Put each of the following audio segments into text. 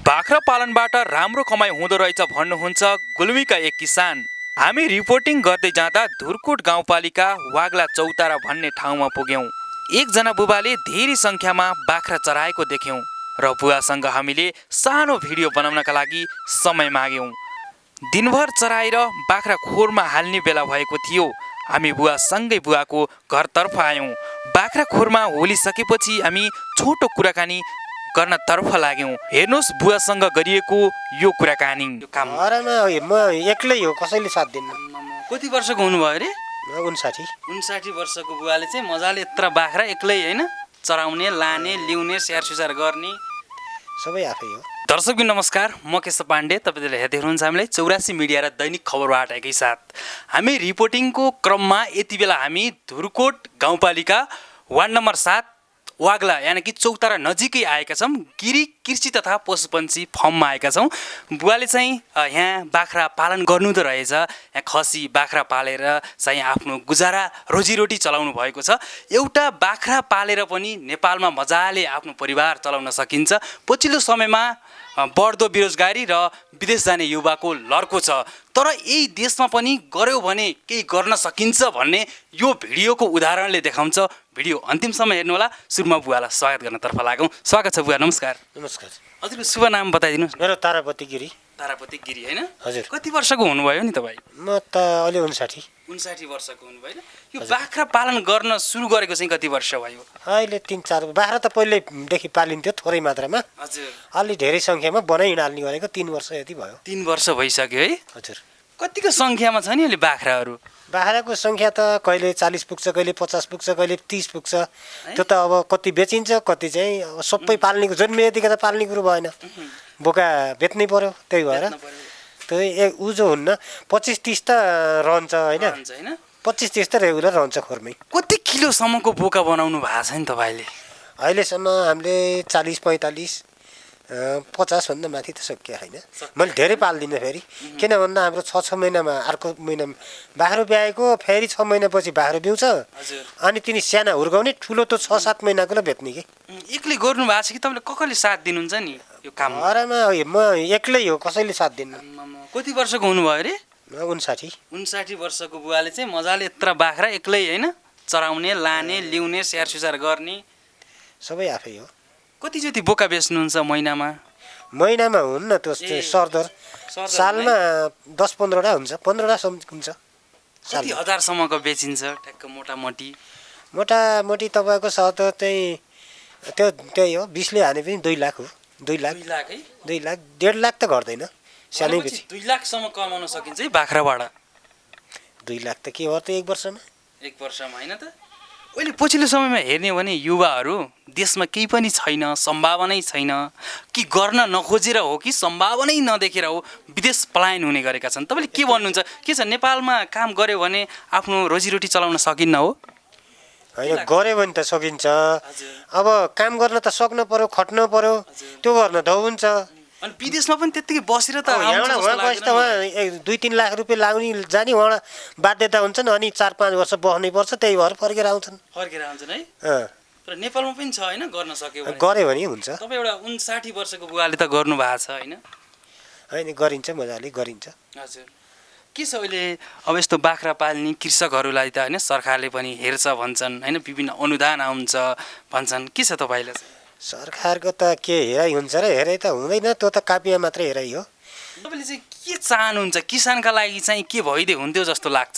बाख्रा पालनबाट राम्रो कमाइ हुँदो रहेछ भन्नुहुन्छ गुल्मीका एक किसान। हामी रिपोर्टिङ गर्दै जाँदा धुर्कोट गाउँपालिका वाग्ला चौतारा भन्ने ठाउँमा पुग्यौँ। एकजना बुबाले धेरै सङ्ख्यामा बाख्रा चराएको देख्यौँ र बुवासँग हामीले सानो भिडियो बनाउनका लागि समय माग्यौँ। दिनभर चराएर बाख्रा खोरमा हाल्ने बेला भएको थियो। हामी बुवासँगै बुवाको घरतर्फ आयौँ। बाख्रा खोरमा होलिसकेपछि हामी छोटो कुराकानी गर्नतर्फ लाग्यौँ। हेर्नुहोस् बुवासँग गरिएको यो कुराकानी। म एक्लै हो, कसैले साथ दिन्न। कति वर्षको हुनुभयो अरे? 59 वर्षको बुवाले चाहिँ मजाले यत्र बाख्रा एक्लै होइन चराउने, लाने, ल्याउने, स्याहार सुसार गर्ने सबै आफै हो। दर्शकबिन नमस्कार, म केशव पाण्डे। तपाईँले हेर्दै हुनुहुन्छ हामीलाई 84 मिडिया र दैनिक खबरबाट एकैसाथ। हामी रिपोर्टिङको क्रममा यति बेला हामी धुर्कोट गाउँपालिका वार्ड नम्बर 7 वाग्ला यानि कि चौतारा नजिकै आएका छौँ। गिरी कृषि तथा पशुपन्छी फर्ममा आएका छौँ। बुवाले चाहिँ यहाँ बाख्रा पालन गर्नु त रहेछ, यहाँ खसी बाख्रा पालेर चाहिँ आफ्नो गुजारा रोजीरोटी चलाउनु भएको छ। एउटा बाख्रा पालेर पनि नेपालमा मजाले आफ्नो परिवार चलाउन सकिन्छ। पछिल्लो समयमा बढ्दो बेरोजगारी र विदेश जाने युवाको लर्को छ, तर यही देशमा पनि गर्यो भने केही गर्न सकिन्छ भन्ने यो भिडियोको उदाहरणले देखाउँछ। भिडियो अन्तिमसम्म हेर्नुहोला। सुरुमा बुवालाई स्वागत गर्नतर्फ लागौँ। स्वागत छ बुवा, नमस्कार। नमस्कार। हजुरको शुभ नाम बताइदिनुहोस्। मेरो तारापति गिरी। तारापति गिरी होइन? हजुर। कति वर्षको हुनुभयो नि तपाईँ? म त अहिले 59 वर्षको हुनुभयो। यो बाख्रा पालन गर्न सुरु गरेको चाहिँ कति वर्ष भयो? अहिले 3-4 बाख्रा त पहिल्यैदेखि पालिन्थ्यो, थोरै मात्रामा। हजुर। अलि धेरै सङ्ख्यामा बनाइ हिँडाल्ने गरेको 3 वर्ष यति भयो। 3 वर्ष भइसक्यो है? हजुर। कतिको सङ्ख्यामा छ नि अहिले बाख्राहरू? बाख्राको सङ्ख्या त कहिले 40 पुग्छ, कहिले 50 पुग्छ, कहिले 30 पुग्छ। त्यो त अब कति बेचिन्छ, कति चाहिँ अब सबै पाल्ने, जन्मे यतिका त पाल्ने कुरो भएन, बोका बेच्नै पर्यो। त्यही भएर त्यो ऊ जो हुन्न 25-30 त रहन्छ होइन, 25-30 त रेगुलर रहन्छ खोरमै। कति किलोसम्मको बोका बनाउनु भएको छ नि तपाईँले? अहिलेसम्म हामीले 40-45 50 भन्दा माथि त सकिया होइन। मैले धेरै पाल्दिनँ फेरि, किन भन्दा हाम्रो 6 महिनामा अर्को महिनामा बाख्रो ब्याएको, फेरि 6 महिनापछि बाख्रो बिउँछ। अनि तिनी साना हुर्काउने, ठुलो त 6-7 महिनाकोलाई बेच्ने कि। एक्लै गर्नु भएको छ कि तपाईँले कसले साथ दिनुहुन्छ नि यो काम? म एक्लै हो, कसैले साथ दिन्न। कति वर्षको हुनुभयो अरे? 59 वर्षको बुवाले चाहिँ मजाले यत्र बाख्रा एक्लै होइन चराउने, लाने, ल्याउने, स्याहार सुसार गर्ने सबै आफै हो। कति जति बोका बेच्नुहुन्छ महिनामा? महिनामा हुन्न त्यो सरदर, सालमा 10-15 वटा हुन्छ, 15 वटा हुन्छ। कति हजारसम्मको बेचिन्छ ठ्याक्क मोटामोटी? मोटामोटी तपाईँको सरदर चाहिँ त्यही हो, 20ले हाने पनि 2 लाख हो। 2 लाख है? 2 लाख 1.5 लाख त घट्दैन, सानै बेची। 2 लाखसम्म कमाउन सकिन्छ है बाख्राबाट? 2 लाख त के हो त एक वर्षमा होइन त? अहिले पछिल्लो समयमा हेर्ने हो भने युवाहरू देशमा केही पनि छैन, सम्भावनै छैन, कि गर्न नखोजेर हो कि सम्भावनै नदेखेर हो विदेश पलायन हुने गरेका छन्। तपाईँले के भन्नुहुन्छ? के छ, नेपालमा काम गर्यो भने आफ्नो रोजीरोटी चलाउन सकिन्न हो? होइन, गऱ्यो भने त सकिन्छ। अब काम गर्न त सक्नु पर्यो, खट्नु पर्यो, त्यो गर्न त हुन्छ। अनि विदेशमा पनि त्यत्तिकै बसेर त यहाँबाट उहाँ गएपछि त उहाँ 2-3 लाख रुपियाँ लाग्ने जाने, उहाँबाट बाध्यता हुन्छन्, अनि 4-5 वर्ष बस्नै पर्छ, त्यही भएर फर्केर आउँछन् है? तर नेपालमा पनि छ होइन, गर्न सक्यो भने? गऱ्यो भने हुन्छ। तपाईँ एउटा 59 वर्षको बुवाले त गर्नु भएको छ होइन? होइन, गरिन्छ, मजाले गरिन्छ। हजुर। के छ अहिले अब यस्तो बाख्रा पाल्ने कृषकहरूलाई त होइन सरकारले पनि हेर्छ भन्छन् होइन, विभिन्न अनुदान आउँछ भन्छन्, के छ तपाईँलाई? सरकारको त के हेराइ हुन्छ र? हेराइ त हुँदैन, त्यो त कापिया मात्रै हेराइ हो। तपाईँले चाहिँ के चाहनुहुन्छ? किसानका लागि चाहिँ के भइदिए हुन्थ्यो जस्तो लाग्छ?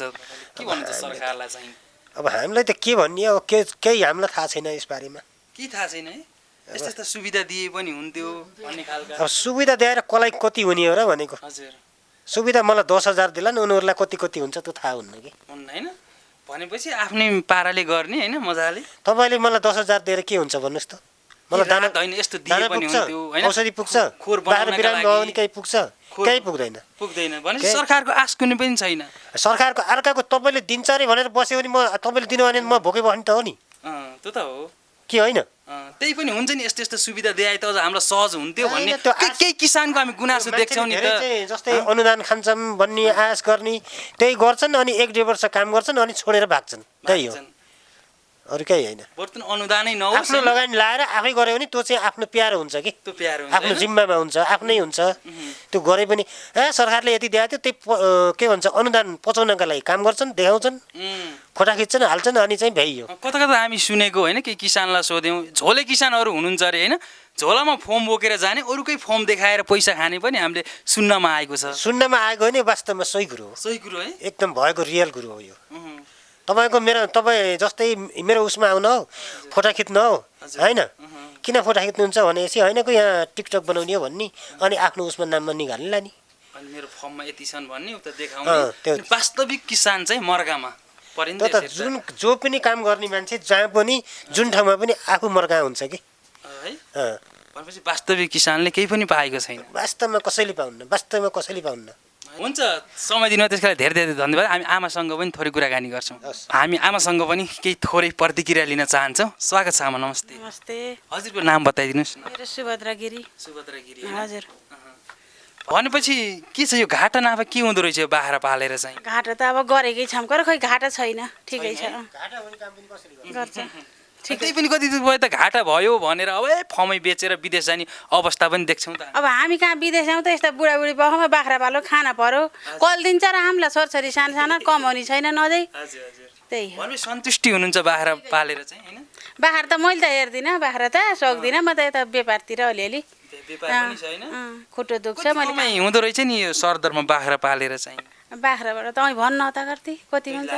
के भन्नुहुन्छ सरकारलाई चाहिँ? अब हामीलाई त के भन्ने, अब केही हामीलाई थाहा छैन यसबारेमा। के थाहा छैन है? यस्तो सुविधा दिए पनि हुन्थ्यो भन्ने खालको? अब सुविधा दिएर कसलाई कति हुने हो र भनेको? हजुर। सुविधा मलाई 10,000 दिला नि, उनीहरूलाई कति हुन्छ त्यो थाहा हुन्न कि। हुन्न होइन? भनेपछि आफ्नै पाराले गर्ने होइन, मजाले। तपाईँले मलाई 10,000 दिएर के हुन्छ भन्नुहोस् त? मलाई दाना होइन, यस्तो दिए पनि हुन्थ्यो होइन, औषधि पुग्छ, बाख्रा बिरामी भयो भने केही पुग्छ? केही पुग्दैन। भनेपछि सरकारको आश कुनै पनि छैन। सरकारको अर्काको तपाईँले दिन्छ अरे भनेर बस्यो भने म तपाईँले दिनु भने म भोकै बस्ने त हो नि। त्यो त हो के होइन? त्यही पनि हुन्छ नि, यस्तो सुविधा दिए त अझ हामीलाई सहज हुन्थ्यो भन्ने केही किसानको हामी गुनासो देख्छौँ नि त। जस्तै अनुदान खान्छौँ भन्ने आश गर्ने, त्यही गर्छन्, अनि 1-1.5 वर्ष काम गर्छन्, अनि छोडेर भाग्छन्। त्यही हो। अरू केही होइन। बर्तन अनुदानै नहोस् आफ्नो लगानी लाएर आफै गऱ्यो भने त्यो चाहिँ आफ्नो प्यारो हुन्छ कि, त्यो प्यारो हुन्छ आफ्नो जिम्मामा हुन्छ, आफ्नै हुन्छ। त्यो गरे पनि सरकारले यति दिएको थियो त्यही के भन्छ अनुदान पचाउनका लागि काम गर्छन्, देखाउँछन्, फोटा खिच्छन्, हाल्छन्, अनि चाहिँ भ्याइयो। कता कता हामी सुनेको होइन कि किसानलाई सोध्यौँ, झोले किसानहरू हुनुहुन्छ अरे होइन, झोलामा फर्म बोकेर जाने, अरूकै फर्म देखाएर पैसा खाने पनि हामीले सुन्नमा आएको छ। सुन्नमा आएको होइन, वास्तवमा सही कुरो हो, सही कुरो है, एकदम भएको रियल कुरो हो यो। तपाईँ जस्तै मेरो उसमा आउनु हौ, फोटा खिच्नु हौ होइन, किन फोटा खिच्नुहुन्छ भनेपछि होइन को यहाँ टिकटक बनाउने हो भन्ने, अनि आफ्नो उसमा नाममा निकाल्नुला नि, अनि मेरो फर्ममा यति छन् भन्ने उता देखाउने। वास्तविक किसान चाहिँ मर्गामा परिन्छ। त जो पनि काम गर्ने मान्छे जहाँ पनि जुन ठाउँमा पनि आफू मर्गा हुन्छ कि है। भनेपछि वास्तविक किसानले केही पनि पाएको छैन। वास्तवमा कसैले पाउन्न। हुन्छ, समय दिनु त्यसको लागि धेरै धेरै धन्यवाद। हामी आमासँग पनि थोरै कुराकानी गर्छौँ। हामी आमासँग पनि केही थोरै प्रतिक्रिया लिन चाहन्छौँ। स्वागत छ आमा, नमस्ते। नमस्ते। हजुरको नाम बताइदिनुहोस् न। मेरो सुभद्रा गिरी। हजुर। भनेपछि के छ यो घाटा नाफा के हुँदो रहेछ बाख्रा पालेर चाहिँ? घाटा त अब गरेकै छौँ, खै घाटा छैन, ठिकै छ। गर्छ त्यही पनि कति भयो त घाटा भयो भनेर अब फर्मै बेचेर विदेश जाने अवस्था पनि देख्छौँ त। अब हामी कहाँ विदेश जाउँ त, यस्ता बुढाबुढी बखमा बाख्रा पालो, खाना पर्यो, कल दिन्छ र हामीलाई छोरछोरी सानो कमाउने छैन नदै। त्यही भनेपछि सन्तुष्टि हुनुहुन्छ बाख्रा पालेर चाहिँ होइन? बाख्रा त मैले त हेर्दिनँ, बाख्रा त सक्दिनँ, म त यता व्यापारतिर अलिअलि खुट्टो दुख्छ। मैले हुँदो रहेछ नि यो सरदरमा बाख्रा पालेर चाहिँ। बाख्राबाट त अँ भन्न त गर्थे कति हुन्छ,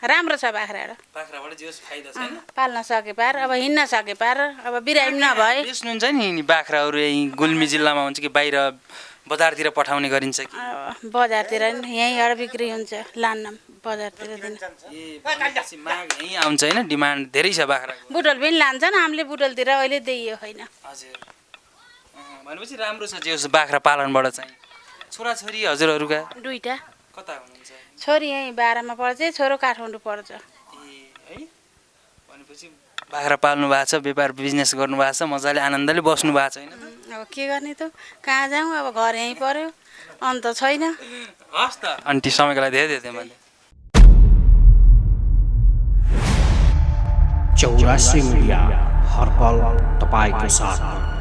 राम्रो छ बाख्राबाट पाल्न सके पार, अब हिँड्न सके पार, अब बिरामी नभए। बेच्नुहुन्छ नि बाख्राहरू यहीँ गुल्मी जिल्लामा हुन्छ कि बाहिर बजारतिर पठाउने गरिन्छ कि? बजारतिर यहीँबाट बिक्री हुन्छ, लान्न बजारतिर दिन। यहीँ आउँछ होइन, डिमान्ड धेरै छ बाख्रा। बुटल पनि लान्छन्, हामीले बुटलतिर अहिले दिइयो होइन। हजुर, भनेपछि राम्रो छ जे बाख्रा पालनबाट चाहिँ। छोराछोरी हजुरहरूका? दुईटा। कता हुनुहुन्छ? छोरी यहीँ 12 मा पढ्छ, छोरो काठमाडौँ पढ्छ। है, भनेपछि बाख्रा पाल्नु भएको छ, व्यापार बिजनेस गर्नु भएको छ, मजाले आनन्दले बस्नु भएको छ होइन? अब के गर्ने त, कहाँ जाउँ, अब घर यहीँ पर्यो, अन्त छैन। हस् त आन्टी, समयको लागि धेरै धेरै मैले। चौरासी मिडिया हर पल तपाईँको साथ।